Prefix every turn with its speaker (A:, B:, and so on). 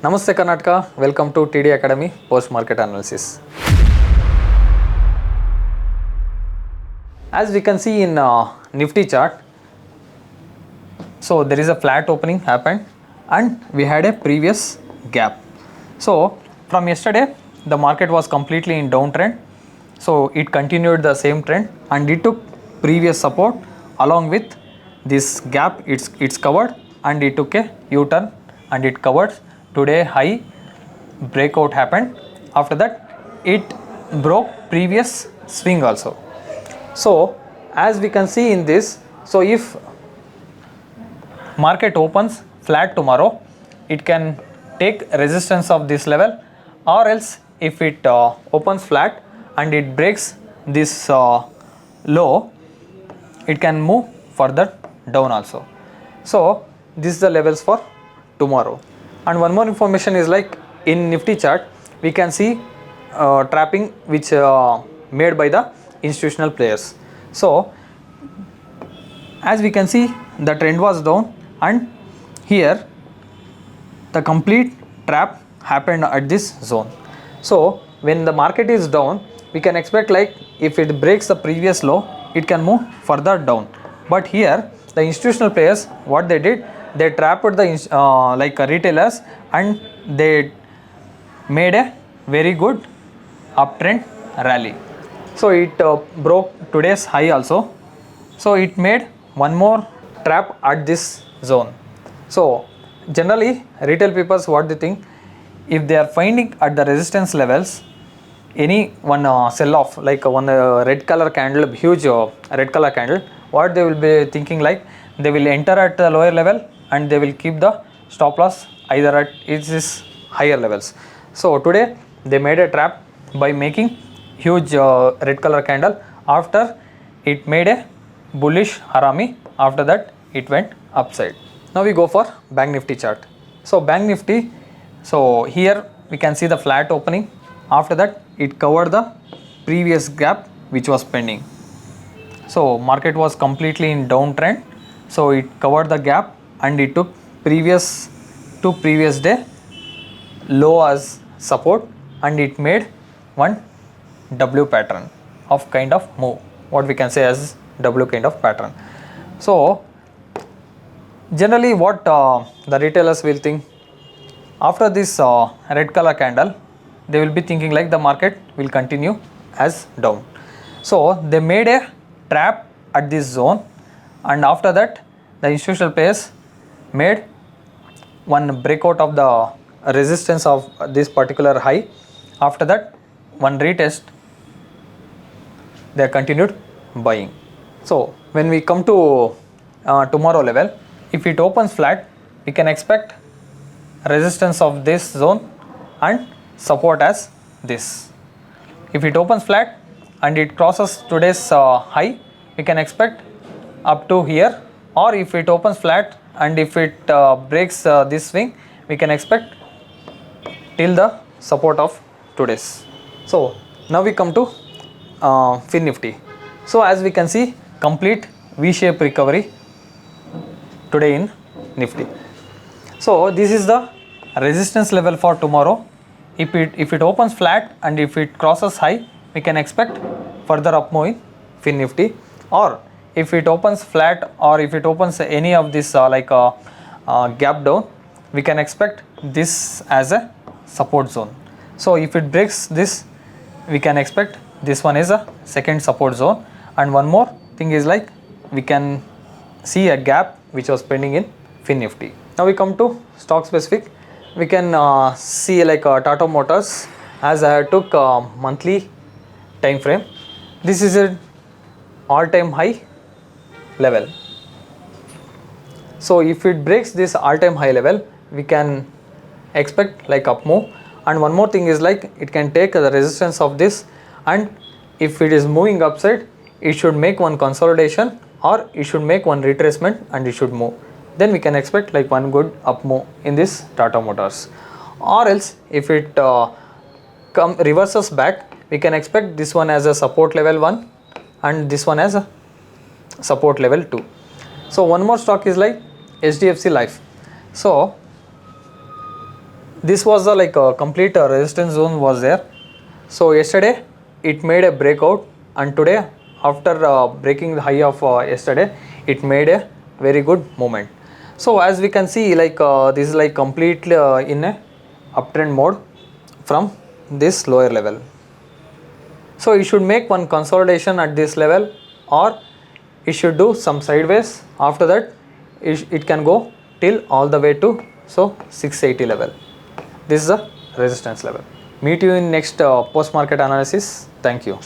A: Namaste Karnataka, welcome to TIDI Academy Post Market Analysis. As we can see in Nifty chart, so there is a flat opening happened and we had a previous gap. So from yesterday the market was completely in downtrend, so it continued the same trend and it took previous support along with this gap. It's covered and it took a U-turn and it covered. Today high breakout happened. After that it broke previous swing also. So as we can see in this, so if market opens flat tomorrow, it can take resistance of this level, or else if it opens flat and it breaks this low, it can move further down also. So this is the levels for tomorrow. And one more information is like in Nifty chart we can see trapping which made by the institutional players. So as we can see the trend was down and here the complete trap happened at this zone. So when the market is down, we can expect like if it breaks the previous low, it can move further down. But here the institutional players, what they did, they trapped the retailers and they made a very good uptrend rally. So it broke today's high also. So it made one more trap at this zone. So generally retail people, what they think, if they are finding at the resistance levels any one sell off, like one red color candle, huge red color candle, what they will be thinking, like they will enter at the lower level and they will keep the stop loss either at its higher levels. So today they made a trap by making huge red color candle. After it made a bullish harami, after that it went upside. Now we go for Bank Nifty chart. So Bank Nifty, so here we can see the flat opening. After that it covered the previous gap which was pending. So market was completely in downtrend, so it covered the gap and it took previous day low as support and it made one W pattern of kind of move, what we can say as W kind of pattern. So generally what the retailers will think, after this red color candle, they will be thinking like the market will continue as down. So they made a trap at this zone and after that the institutional players made one breakout of the resistance of this particular high. After that one retest, they continued buying. So when we come to tomorrow level, if it opens flat, we can expect resistance of this zone and support as this. If it opens flat and it crosses today's high, we can expect up to here, or if it opens flat and if it breaks this swing, we can expect till the support of today's. So now we come to Fin Nifty. So as we can see, complete V-shaped recovery today in Nifty. So this is the resistance level for tomorrow. If it opens flat and if it crosses high, we can expect further up move in Fin Nifty. Or if it opens flat or if it opens any of this gap down, we can expect this as a support zone. So if it breaks this, we can expect this one is a second support zone. And one more thing is like we can see a gap which was pending in Fin Nifty. Now we come to stock specific. We can see like Tata Motors, as I took monthly time frame. This is an all-time high level. So if it breaks this all-time high level, we can expect like up move. And one more thing is like it can take the resistance of this, and if it is moving upside, it should make one consolidation or it should make one retracement and it should move. Then we can expect like one good up move in this Tata Motors. Or else if it reverses back, we can expect this one as a support level 1 and this one as a support level 2. So one more stock is like HDFC Life. So this was the like complete resistance zone was there. So yesterday it made a breakout, and today after breaking the high of yesterday, it made a very good movement. So as we can see, like this is like completely in a uptrend mode from this lower level. So you should make one consolidation at this level, or it should do some sideways. After that it can go till all the way to 680 level. This is the resistance level. Meet you in next post market analysis. Thank you.